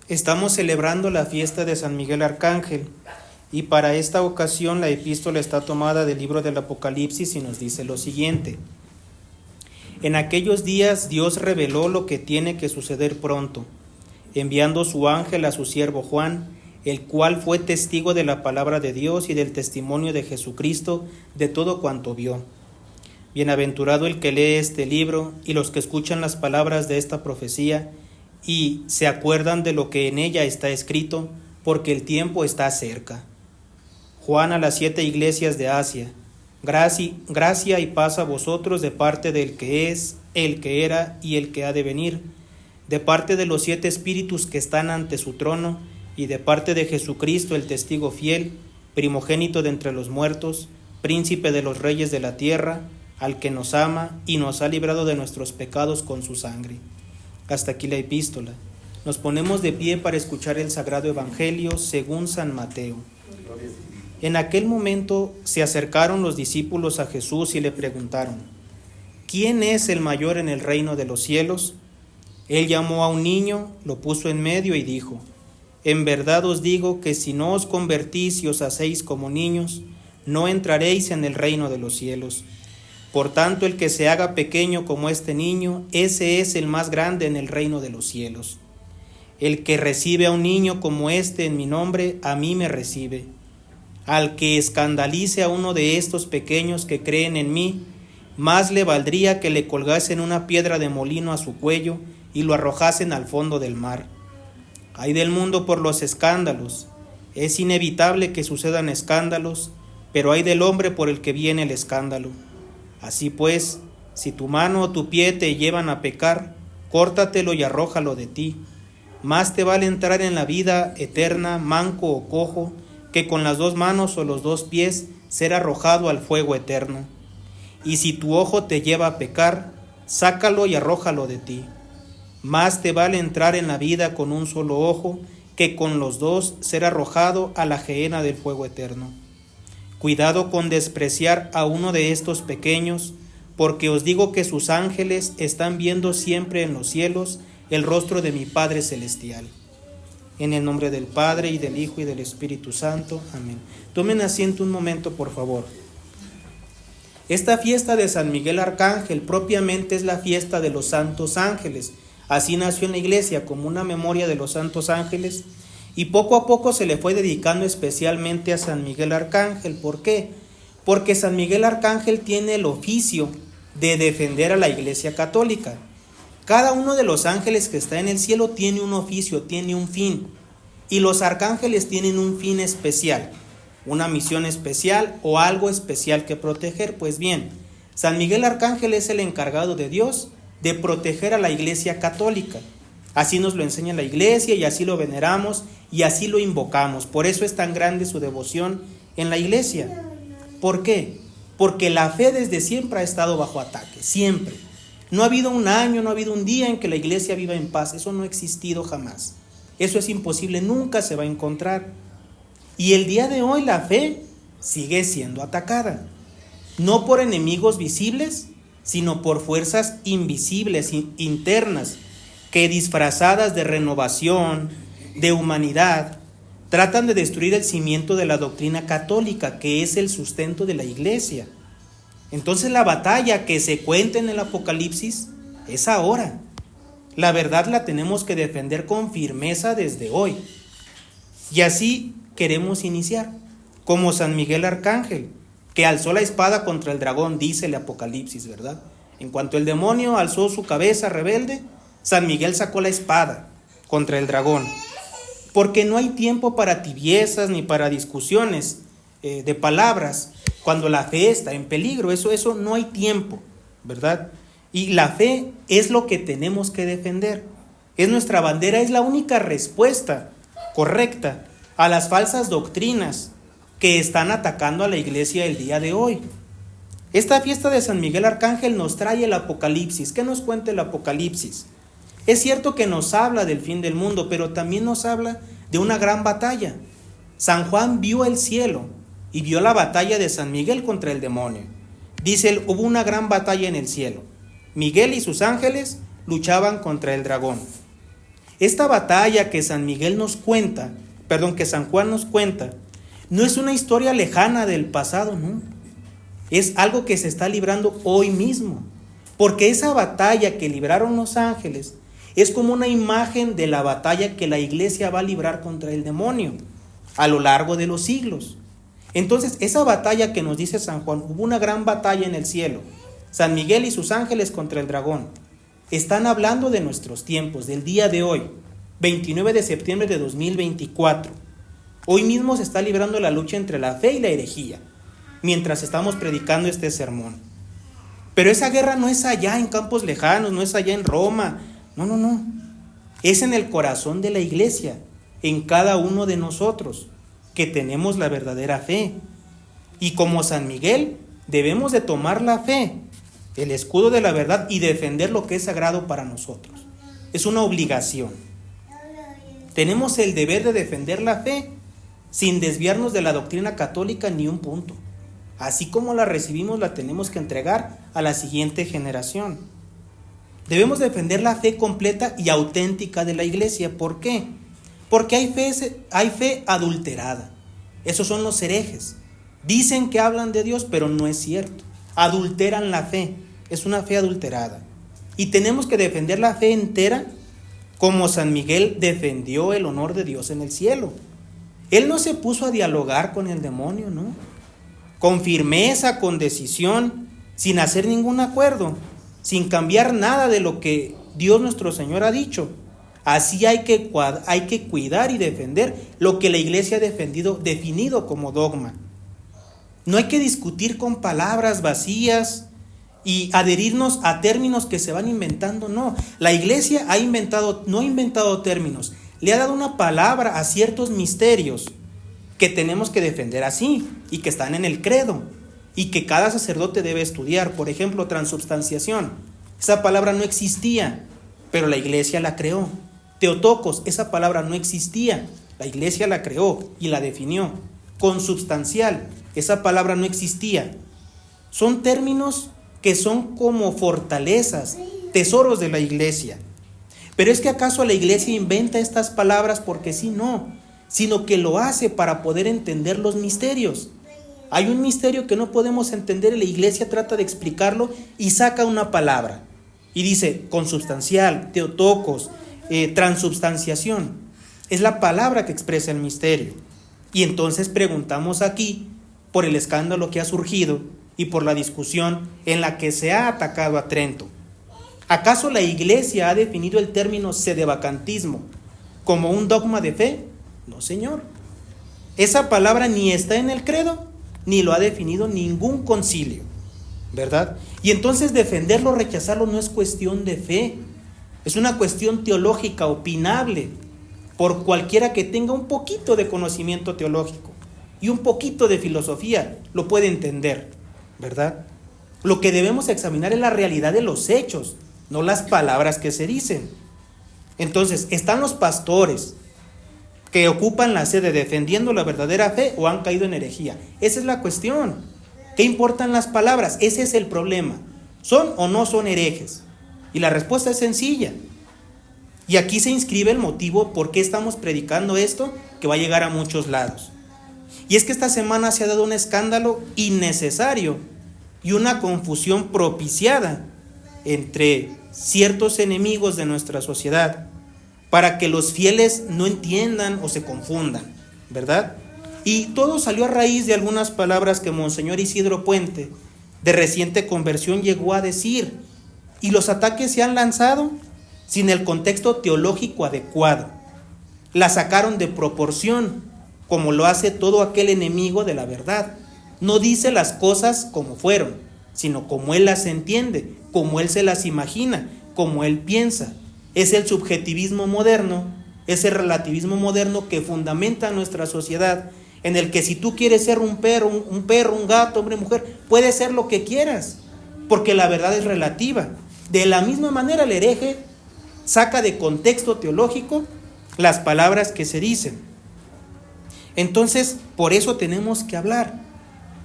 Estamos celebrando la fiesta de San Miguel Arcángel y para esta ocasión la epístola está tomada del libro del Apocalipsis y nos dice lo siguiente. En aquellos días Dios reveló lo que tiene que suceder pronto, enviando su ángel a su siervo Juan, el cual fue testigo de la palabra de Dios y del testimonio de Jesucristo de todo cuanto vio. Bienaventurado el que lee este libro y los que escuchan las palabras de esta profecía y se acuerdan de lo que en ella está escrito, porque el tiempo está cerca. Juan a las 7 iglesias de Asia. Gracia y paz a vosotros de parte del que es, el que era y el que ha de venir, de parte de los 7 espíritus que están ante su trono, y de parte de Jesucristo, el testigo fiel, primogénito de entre los muertos, príncipe de los reyes de la tierra, al que nos ama y nos ha librado de nuestros pecados con su sangre. Hasta aquí la epístola. Nos ponemos de pie para escuchar el Sagrado Evangelio según San Mateo. En aquel momento se acercaron los discípulos a Jesús y le preguntaron: ¿quién es el mayor en el reino de los cielos? Él llamó a un niño, lo puso en medio y dijo: en verdad os digo que si no os convertís y os hacéis como niños, no entraréis en el reino de los cielos. Por tanto, el que se haga pequeño como este niño, ese es el más grande en el reino de los cielos. El que recibe a un niño como este en mi nombre, a mí me recibe. Al que escandalice a uno de estos pequeños que creen en mí, más le valdría que le colgasen una piedra de molino a su cuello y lo arrojasen al fondo del mar. Ay del mundo por los escándalos. Es inevitable que sucedan escándalos, pero ay del hombre por el que viene el escándalo. Así pues, si tu mano o tu pie te llevan a pecar, córtatelo y arrójalo de ti. Más te vale entrar en la vida eterna, manco o cojo, que con las 2 manos o los 2 pies ser arrojado al fuego eterno. Y si tu ojo te lleva a pecar, sácalo y arrójalo de ti. Más te vale entrar en la vida con un solo ojo, que con los 2 ser arrojado a la gehenna del fuego eterno. Cuidado con despreciar a uno de estos pequeños, porque os digo que sus ángeles están viendo siempre en los cielos el rostro de mi Padre Celestial. En el nombre del Padre, y del Hijo, y del Espíritu Santo. Amén. Tomen asiento un momento, por favor. Esta fiesta de San Miguel Arcángel propiamente es la fiesta de los santos ángeles. Así nació en la iglesia, como una memoria de los santos ángeles, y poco a poco se le fue dedicando especialmente a San Miguel Arcángel. ¿Por qué? Porque San Miguel Arcángel tiene el oficio de defender a la Iglesia Católica. Cada uno de los ángeles que está en el cielo tiene un oficio, tiene un fin, y los arcángeles tienen un fin especial, una misión especial o algo especial que proteger. Pues bien, San Miguel Arcángel es el encargado de Dios de proteger a la Iglesia Católica. Así nos lo enseña la Iglesia y así lo veneramos y así lo invocamos. Por eso es tan grande su devoción en la Iglesia. ¿Por qué? Porque la fe desde siempre ha estado bajo ataque, siempre. No ha habido un año, no ha habido un día en que la Iglesia viva en paz. Eso no ha existido jamás. Eso es imposible, nunca se va a encontrar. Y el día de hoy la fe sigue siendo atacada. No por enemigos visibles, sino por fuerzas invisibles, internas, que disfrazadas de renovación, de humanidad, tratan de destruir el cimiento de la doctrina católica, que es el sustento de la Iglesia. Entonces la batalla que se cuenta en el Apocalipsis es ahora. La verdad la tenemos que defender con firmeza desde hoy. Y así queremos iniciar, como San Miguel Arcángel, que alzó la espada contra el dragón, dice el Apocalipsis, ¿verdad? En cuanto el demonio alzó su cabeza rebelde, San Miguel sacó la espada contra el dragón. Porque no hay tiempo para tibiezas ni para discusiones de palabras cuando la fe está en peligro. Eso no hay tiempo, ¿verdad? Y la fe es lo que tenemos que defender. Es nuestra bandera, es la única respuesta correcta a las falsas doctrinas que están atacando a la Iglesia el día de hoy. Esta fiesta de San Miguel Arcángel nos trae el Apocalipsis. ¿Qué nos cuenta el Apocalipsis? Es cierto que nos habla del fin del mundo, pero también nos habla de una gran batalla. San Juan vio el cielo y vio la batalla de San Miguel contra el demonio. Dice él, hubo una gran batalla en el cielo. Miguel y sus ángeles luchaban contra el dragón. Esta batalla que San Juan nos cuenta, no es una historia lejana del pasado, no. Es algo que se está librando hoy mismo. Porque esa batalla que libraron los ángeles es como una imagen de la batalla que la iglesia va a librar contra el demonio a lo largo de los siglos. Entonces, esa batalla que nos dice San Juan, hubo una gran batalla en el cielo. San Miguel y sus ángeles contra el dragón. Están hablando de nuestros tiempos, del día de hoy, 29 de septiembre de 2024. Hoy mismo se está librando la lucha entre la fe y la herejía, mientras estamos predicando este sermón. Pero esa guerra no es allá en campos lejanos, no es allá en Roma, no. Es en el corazón de la iglesia, en cada uno de nosotros, que tenemos la verdadera fe. Y como San Miguel, debemos de tomar la fe, el escudo de la verdad, y defender lo que es sagrado para nosotros. Es una obligación. Tenemos el deber de defender la fe, sin desviarnos de la doctrina católica ni un punto. Así como la recibimos, la tenemos que entregar a la siguiente generación. Debemos defender la fe completa y auténtica de la iglesia. ¿Por qué? Porque hay fe adulterada. Esos son los herejes. Dicen que hablan de Dios, pero no es cierto. Adulteran la fe. Es una fe adulterada. Y tenemos que defender la fe entera, como San Miguel defendió el honor de Dios en el cielo. Él no se puso a dialogar con el demonio, ¿no? Con firmeza, con decisión, sin hacer ningún acuerdo, sin cambiar nada de lo que Dios nuestro Señor ha dicho. Así hay que cuidar y defender lo que la iglesia ha definido como dogma. No hay que discutir con palabras vacías y adherirnos a términos que se van inventando, no. La iglesia no ha inventado términos, le ha dado una palabra a ciertos misterios que tenemos que defender así y que están en el credo y que cada sacerdote debe estudiar. Por ejemplo, transubstanciación. Esa palabra no existía, pero la iglesia la creó. Teotocos, esa palabra no existía, la iglesia la creó y la definió. Consubstancial, esa palabra no existía. Son términos que son como fortalezas, tesoros de la iglesia. Pero es que ¿acaso la iglesia inventa estas palabras porque sí? No, sino que lo hace para poder entender los misterios. Hay un misterio que no podemos entender y la iglesia trata de explicarlo y saca una palabra. Y dice consubstancial, teotocos, transubstanciación. Es la palabra que expresa el misterio. Y entonces preguntamos aquí por el escándalo que ha surgido y por la discusión en la que se ha atacado a Trento. ¿Acaso la iglesia ha definido el término sedevacantismo como un dogma de fe? No, señor. Esa palabra ni está en el credo, ni lo ha definido ningún concilio, ¿verdad? Y entonces defenderlo o rechazarlo no es cuestión de fe, es una cuestión teológica opinable por cualquiera que tenga un poquito de conocimiento teológico y un poquito de filosofía, lo puede entender, ¿verdad? Lo que debemos examinar es la realidad de los hechos, no las palabras que se dicen. Entonces, ¿están los pastores que ocupan la sede defendiendo la verdadera fe o han caído en herejía? Esa es la cuestión. ¿Qué importan las palabras? Ese es el problema. ¿Son o no son herejes? Y la respuesta es sencilla. Y aquí se inscribe el motivo por qué estamos predicando esto, que va a llegar a muchos lados. Y es que esta semana se ha dado un escándalo innecesario y una confusión propiciada entre ciertos enemigos de nuestra sociedad para que los fieles no entiendan o se confundan, ¿verdad? Y todo salió a raíz de algunas palabras que Monseñor Isidro Puente, de reciente conversión, llegó a decir, y los ataques se han lanzado sin el contexto teológico adecuado. La sacaron de proporción, como lo hace todo aquel enemigo de la verdad. No dice las cosas como fueron, sino como él las entiende, como él se las imagina, como él piensa. Es el subjetivismo moderno, ese relativismo moderno que fundamenta nuestra sociedad, en el que si tú quieres ser un perro, un gato, hombre, mujer, puedes ser lo que quieras, porque la verdad es relativa. De la misma manera el hereje saca de contexto teológico las palabras que se dicen. Entonces, por eso tenemos que hablar.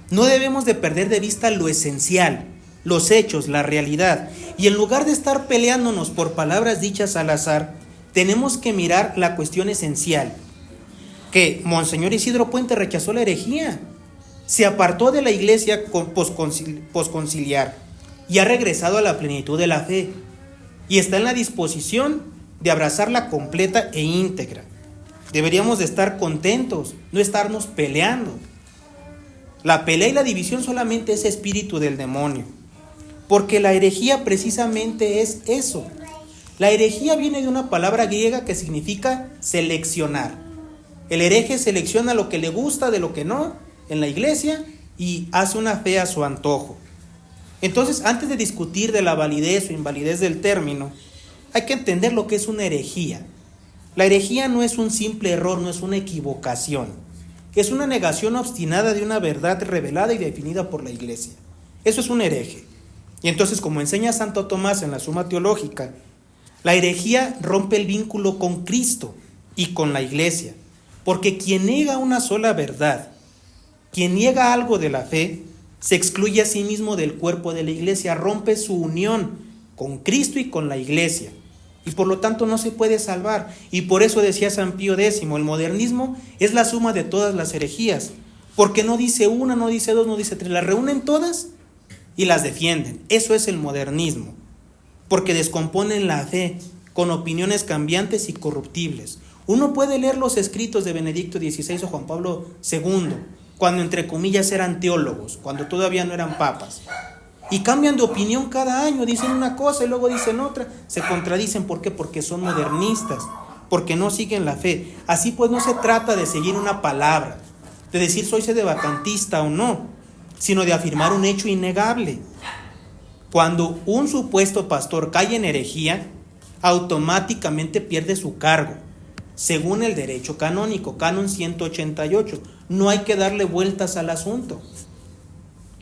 No debemos de perder de vista lo esencial, los hechos, la realidad. Y en lugar de estar peleándonos por palabras dichas al azar, tenemos que mirar la cuestión esencial, que Monseñor Isidro Puente rechazó la herejía, se apartó de la iglesia posconciliar y ha regresado a la plenitud de la fe y está en la disposición de abrazarla completa e íntegra. Deberíamos de estar contentos, no estarnos peleando. La pelea y la división solamente es espíritu del demonio, porque la herejía precisamente es eso. La herejía viene de una palabra griega que significa seleccionar. El hereje selecciona lo que le gusta de lo que no en la iglesia y hace una fe a su antojo. Entonces, antes de discutir de la validez o invalidez del término, hay que entender lo que es una herejía. La herejía no es un simple error, no es una equivocación. Es una negación obstinada de una verdad revelada y definida por la iglesia. Eso es un hereje. Y entonces, como enseña Santo Tomás en la Suma Teológica, la herejía rompe el vínculo con Cristo y con la iglesia. Porque quien niega una sola verdad, quien niega algo de la fe, se excluye a sí mismo del cuerpo de la iglesia, rompe su unión con Cristo y con la iglesia. Y por lo tanto no se puede salvar. Y por eso decía San Pío X, el modernismo es la suma de todas las herejías. Porque no dice una, no dice dos, no dice tres, las reúnen todas y las defienden. Eso es el modernismo. Porque descomponen la fe con opiniones cambiantes y corruptibles. Uno puede leer los escritos de Benedicto XVI o Juan Pablo II, cuando entre comillas eran teólogos, cuando todavía no eran papas. Y cambian de opinión cada año, dicen una cosa y luego dicen otra, se contradicen. ¿Por qué? Porque son modernistas, porque no siguen la fe. Así pues no se trata de seguir una palabra, de decir soy sedevacantista o no, sino de afirmar un hecho innegable. Cuando un supuesto pastor cae en herejía, automáticamente pierde su cargo, según el derecho canónico, canon 188. No hay que darle vueltas al asunto.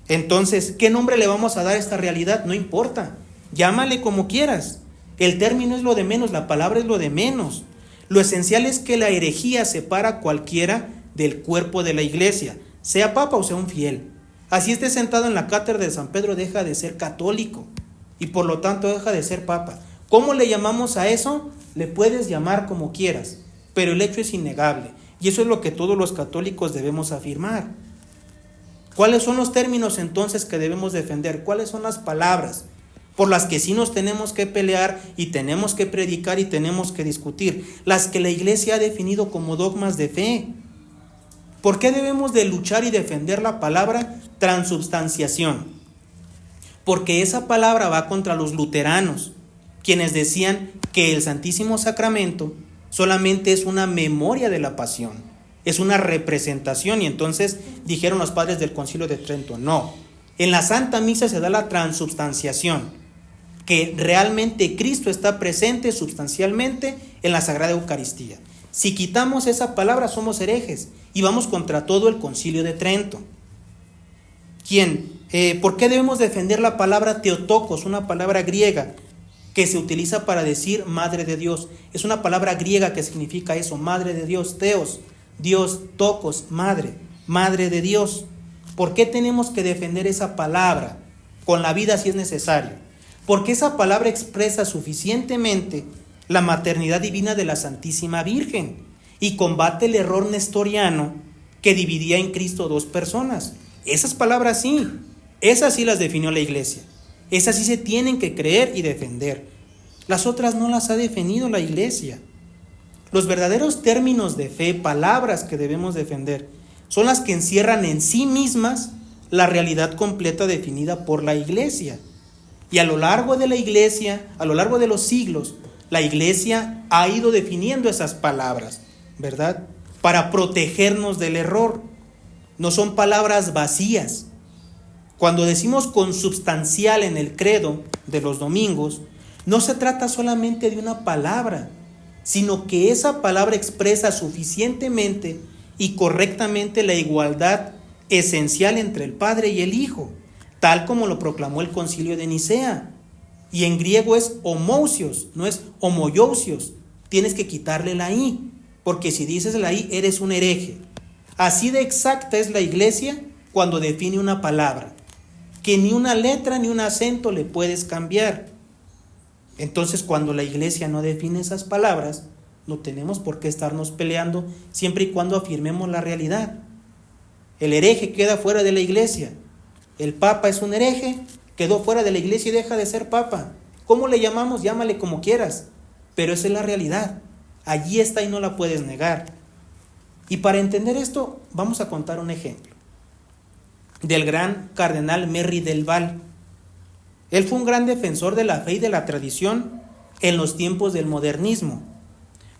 Entonces, ¿qué nombre le vamos a dar a esta realidad? No importa, llámale como quieras. El término es lo de menos, la palabra es lo de menos. Lo esencial es que la herejía separa a cualquiera del cuerpo de la iglesia, sea papa o sea un fiel. Así esté sentado en la cátedra de San Pedro, deja de ser católico y por lo tanto deja de ser papa. ¿Cómo le llamamos a eso? Le puedes llamar como quieras, pero el hecho es innegable y eso es lo que todos los católicos debemos afirmar. ¿Cuáles son los términos entonces que debemos defender? ¿Cuáles son las palabras por las que sí nos tenemos que pelear y tenemos que predicar y tenemos que discutir? Las que la iglesia ha definido como dogmas de fe. ¿Por qué debemos de luchar y defender la palabra transubstanciación? Porque esa palabra va contra los luteranos, quienes decían que el Santísimo Sacramento solamente es una memoria de la pasión. Es una representación y entonces dijeron los padres del Concilio de Trento, no, en la Santa Misa se da la transubstanciación, que realmente Cristo está presente sustancialmente en la Sagrada Eucaristía. Si quitamos esa palabra somos herejes y vamos contra todo el Concilio de Trento. ¿Por qué debemos defender la palabra Theotokos, una palabra griega que se utiliza para decir Madre de Dios? Es una palabra griega que significa eso, Madre de Dios, Theos, Dios, tocos, madre, madre de Dios. ¿Por qué tenemos que defender esa palabra con la vida si es necesario? Porque esa palabra expresa suficientemente la maternidad divina de la Santísima Virgen y combate el error nestoriano que dividía en Cristo dos personas. Esas palabras sí, esas sí las definió la iglesia. Esas sí se tienen que creer y defender. Las otras no las ha definido la iglesia. Los verdaderos términos de fe, palabras que debemos defender, son las que encierran en sí mismas la realidad completa definida por la iglesia. Y a lo largo de la iglesia, a lo largo de los siglos, la iglesia ha ido definiendo esas palabras, ¿verdad? Para protegernos del error. No son palabras vacías. Cuando decimos consubstancial en el credo de los domingos, no se trata solamente de una palabra, sino que esa palabra expresa suficientemente y correctamente la igualdad esencial entre el Padre y el Hijo, tal como lo proclamó el Concilio de Nicea. Y en griego es homousios, no es homoiousios. Tienes que quitarle la i, porque si dices la i eres un hereje. Así de exacta es la iglesia cuando define una palabra, que ni una letra ni un acento le puedes cambiar. Entonces, cuando la iglesia no define esas palabras, no tenemos por qué estarnos peleando siempre y cuando afirmemos la realidad. El hereje queda fuera de la iglesia. El papa es un hereje, quedó fuera de la iglesia y deja de ser papa. ¿Cómo le llamamos? Llámale como quieras, pero esa es la realidad. Allí está y no la puedes negar. Y para entender esto, vamos a contar un ejemplo del gran cardenal Merry del Val. Él fue un gran defensor de la fe y de la tradición en los tiempos del modernismo,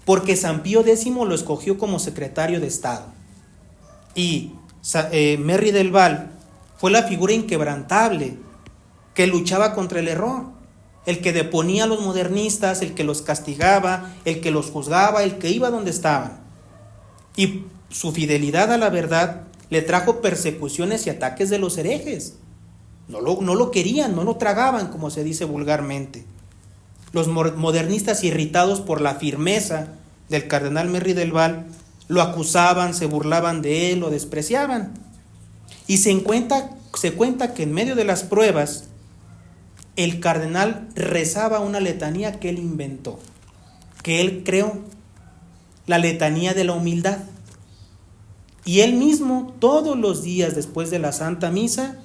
porque San Pío X lo escogió como secretario de Estado. Y Merry del Val fue la figura inquebrantable que luchaba contra el error, el que deponía a los modernistas, el que los castigaba, el que los juzgaba, el que iba donde estaban. Y su fidelidad a la verdad le trajo persecuciones y ataques de los herejes. No lo querían, no lo tragaban, como se dice vulgarmente. Los modernistas, irritados por la firmeza del cardenal Merry del Val, lo acusaban, se burlaban de él, lo despreciaban. Y se cuenta que en medio de las pruebas, el cardenal rezaba una letanía que él inventó, que él creó, la letanía de la humildad. Y él mismo, todos los días después de la Santa Misa,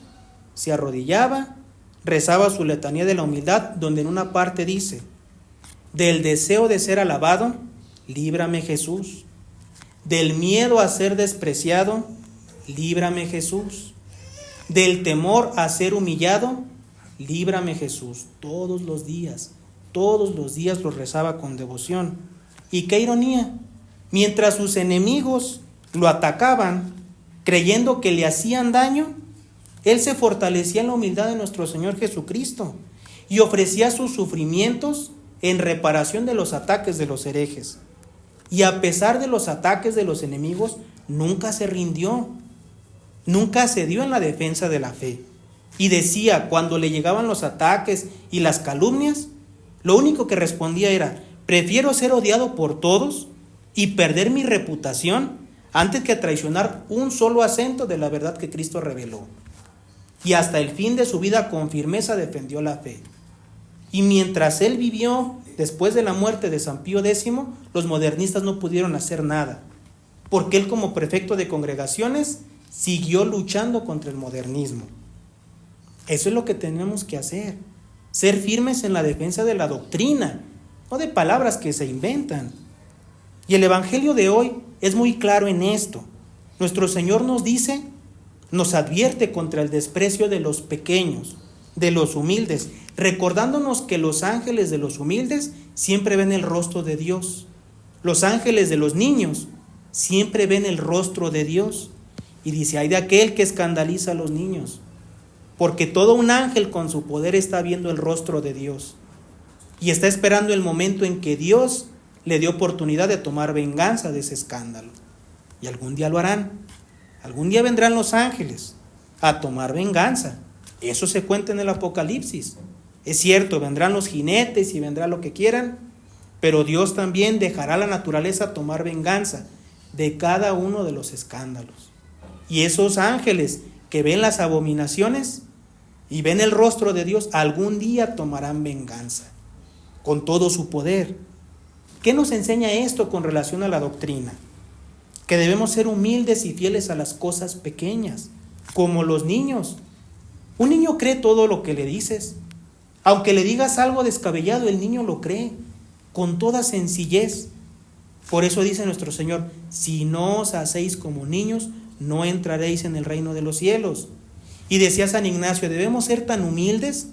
se arrodillaba, rezaba su letanía de la humildad, donde en una parte dice: del deseo de ser alabado, líbrame Jesús. Del miedo a ser despreciado, líbrame Jesús. Del temor a ser humillado, líbrame Jesús. Todos los días lo rezaba con devoción. Y qué ironía, mientras sus enemigos lo atacaban, creyendo que le hacían daño, él se fortalecía en la humildad de nuestro Señor Jesucristo y ofrecía sus sufrimientos en reparación de los ataques de los herejes. Y a pesar de los ataques de los enemigos, nunca se rindió, nunca cedió en la defensa de la fe. Y decía, cuando le llegaban los ataques y las calumnias, lo único que respondía era: prefiero ser odiado por todos y perder mi reputación antes que traicionar un solo acento de la verdad que Cristo reveló. Y hasta el fin de su vida con firmeza defendió la fe. Y mientras él vivió, después de la muerte de San Pío X, los modernistas no pudieron hacer nada, porque él, como prefecto de congregaciones, siguió luchando contra el modernismo. Eso es lo que tenemos que hacer, ser firmes en la defensa de la doctrina, no de palabras que se inventan. Y el Evangelio de hoy es muy claro en esto. Nuestro Señor nos advierte contra el desprecio de los pequeños, de los humildes, recordándonos que los ángeles de los humildes siempre ven el rostro de Dios. Los ángeles de los niños siempre ven el rostro de Dios. Y dice: ay de aquel que escandaliza a los niños, porque todo un ángel con su poder está viendo el rostro de Dios y está esperando el momento en que Dios le dé oportunidad de tomar venganza de ese escándalo. Y algún día lo harán. Algún día vendrán los ángeles a tomar venganza. Eso se cuenta en el Apocalipsis. Es cierto, vendrán los jinetes y vendrá lo que quieran, pero Dios también dejará a la naturaleza tomar venganza de cada uno de los escándalos. Y esos ángeles que ven las abominaciones y ven el rostro de Dios, algún día tomarán venganza con todo su poder. ¿Qué nos enseña esto con relación a la doctrina? Que debemos ser humildes y fieles a las cosas pequeñas, como los niños. Un niño cree todo lo que le dices. Aunque le digas algo descabellado, el niño lo cree con toda sencillez. Por eso dice nuestro Señor: si no os hacéis como niños, no entraréis en el reino de los cielos. Y decía San Ignacio: debemos ser tan humildes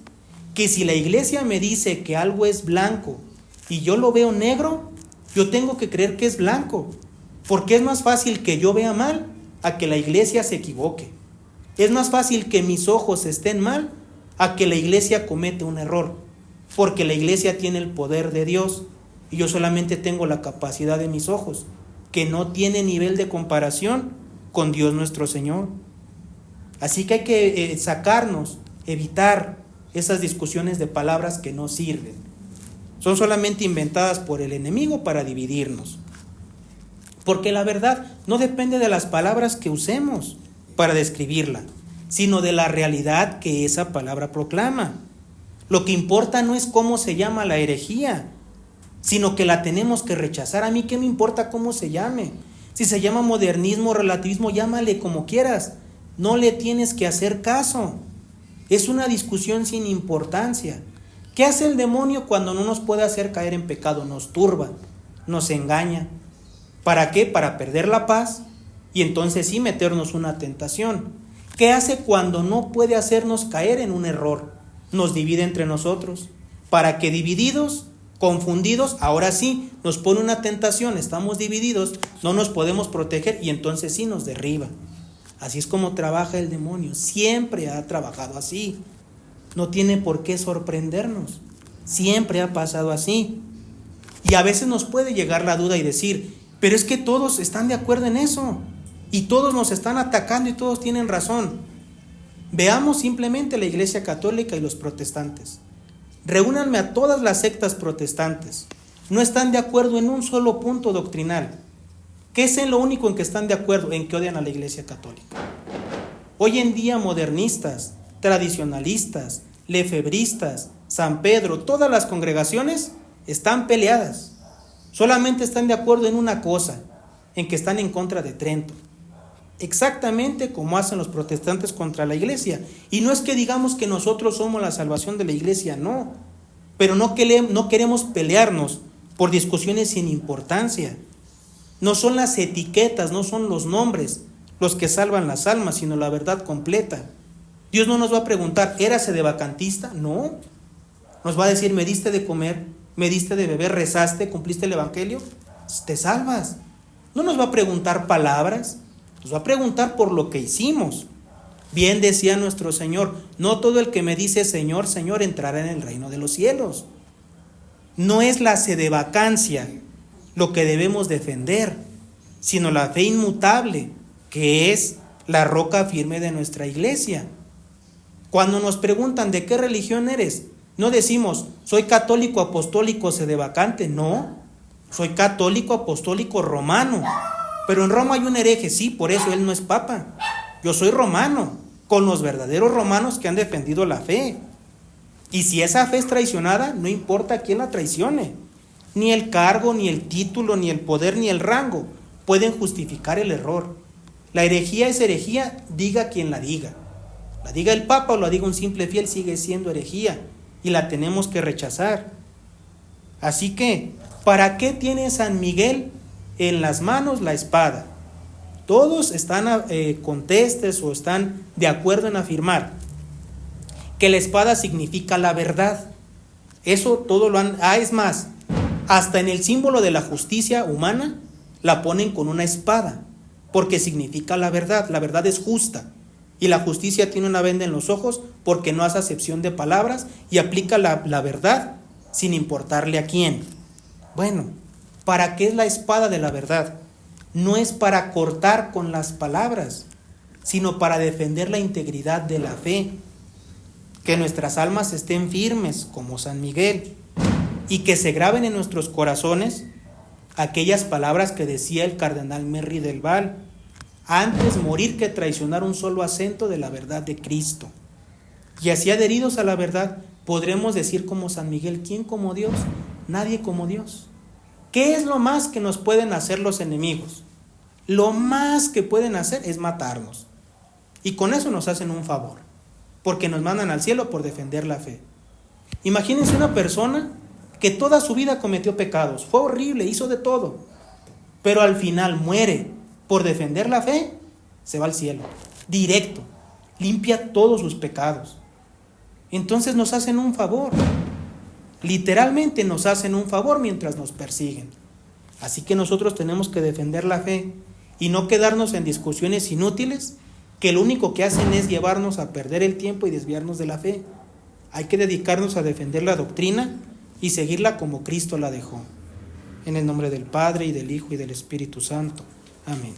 que si la iglesia me dice que algo es blanco y yo lo veo negro, yo tengo que creer que es blanco, porque es más fácil que yo vea mal a que la iglesia se equivoque. Es más fácil que mis ojos estén mal a que la iglesia cometa un error, porque la iglesia tiene el poder de Dios y yo solamente tengo la capacidad de mis ojos, que no tiene nivel de comparación con Dios nuestro Señor. Así que hay que evitar esas discusiones de palabras que no sirven. Son solamente inventadas por el enemigo para dividirnos. Porque la verdad no depende de las palabras que usemos para describirla, sino de la realidad que esa palabra proclama. Lo que importa no es cómo se llama la herejía, sino que la tenemos que rechazar. A mí qué me importa cómo se llame. Si se llama modernismo, relativismo, llámale como quieras. No le tienes que hacer caso. Es una discusión sin importancia. ¿Qué hace el demonio cuando no nos puede hacer caer en pecado? Nos turba, nos engaña. ¿Para qué? Para perder la paz y entonces sí meternos una tentación. ¿Qué hace cuando no puede hacernos caer en un error? Nos divide entre nosotros. Para que divididos, confundidos, ahora sí nos pone una tentación, estamos divididos, no nos podemos proteger y entonces sí nos derriba. Así es como trabaja el demonio, siempre ha trabajado así. No tiene por qué sorprendernos, siempre ha pasado así. Y a veces nos puede llegar la duda y decir, pero es que todos están de acuerdo en eso, y todos nos están atacando y todos tienen razón. Veamos simplemente la Iglesia Católica y los protestantes. Reúnanme a todas las sectas protestantes. No están de acuerdo en un solo punto doctrinal. ¿Qué es lo único en que están de acuerdo? En que odian a la Iglesia Católica. Hoy en día modernistas, tradicionalistas, lefebristas, San Pedro, todas las congregaciones están peleadas. Solamente están de acuerdo en una cosa, en que están en contra de Trento. Exactamente como hacen los protestantes contra la Iglesia. Y no es que digamos que nosotros somos la salvación de la Iglesia, no. Pero no queremos pelearnos por discusiones sin importancia. No son las etiquetas, no son los nombres los que salvan las almas, sino la verdad completa. Dios no nos va a preguntar, ¿eras sedevacantista? No. Nos va a decir, ¿me diste de comer? ¿Me diste de beber? ¿Rezaste? ¿Cumpliste el evangelio? Te salvas. No nos va a preguntar palabras, nos va a preguntar por lo que hicimos. Bien decía nuestro Señor, no todo el que me dice Señor, Señor entrará en el reino de los cielos. No es la sedevacancia lo que debemos defender, sino la fe inmutable, que es la roca firme de nuestra iglesia. Cuando nos preguntan ¿de qué religión eres? No decimos, soy católico, apostólico, sedevacante, no. Soy católico, apostólico, romano. Pero en Roma hay un hereje, sí, por eso él no es papa. Yo soy romano, con los verdaderos romanos que han defendido la fe. Y si esa fe es traicionada, no importa quién la traicione. Ni el cargo, ni el título, ni el poder, ni el rango pueden justificar el error. La herejía es herejía, diga quien la diga. La diga el Papa o la diga un simple fiel, sigue siendo herejía y la tenemos que rechazar. Así que, ¿para qué tiene San Miguel en las manos la espada? Todos están contestes o están de acuerdo en afirmar que la espada significa la verdad. Eso todo lo han... es más, hasta en el símbolo de la justicia humana la ponen con una espada, porque significa la verdad es justa. Y la justicia tiene una venda en los ojos porque no hace acepción de palabras y aplica la verdad sin importarle a quién. Bueno, ¿para qué es la espada de la verdad? No es para cortar con las palabras, sino para defender la integridad de la fe. Que nuestras almas estén firmes como San Miguel y que se graben en nuestros corazones aquellas palabras que decía el cardenal Merry del Val: antes morir que traicionar un solo acento de la verdad de Cristo. Y así adheridos a la verdad, podremos decir como San Miguel, ¿quién como Dios? Nadie como Dios. ¿Qué es lo más que nos pueden hacer los enemigos? Lo más que pueden hacer es matarnos. Y con eso nos hacen un favor, porque nos mandan al cielo por defender la fe. Imagínense una persona que toda su vida cometió pecados, fue horrible, hizo de todo, pero al final muere por defender la fe, se va al cielo, directo, limpia todos sus pecados. Entonces nos hacen un favor, literalmente nos hacen un favor mientras nos persiguen. Así que nosotros tenemos que defender la fe y no quedarnos en discusiones inútiles que lo único que hacen es llevarnos a perder el tiempo y desviarnos de la fe. Hay que dedicarnos a defender la doctrina y seguirla como Cristo la dejó. En el nombre del Padre, y del Hijo, y del Espíritu Santo. Amén.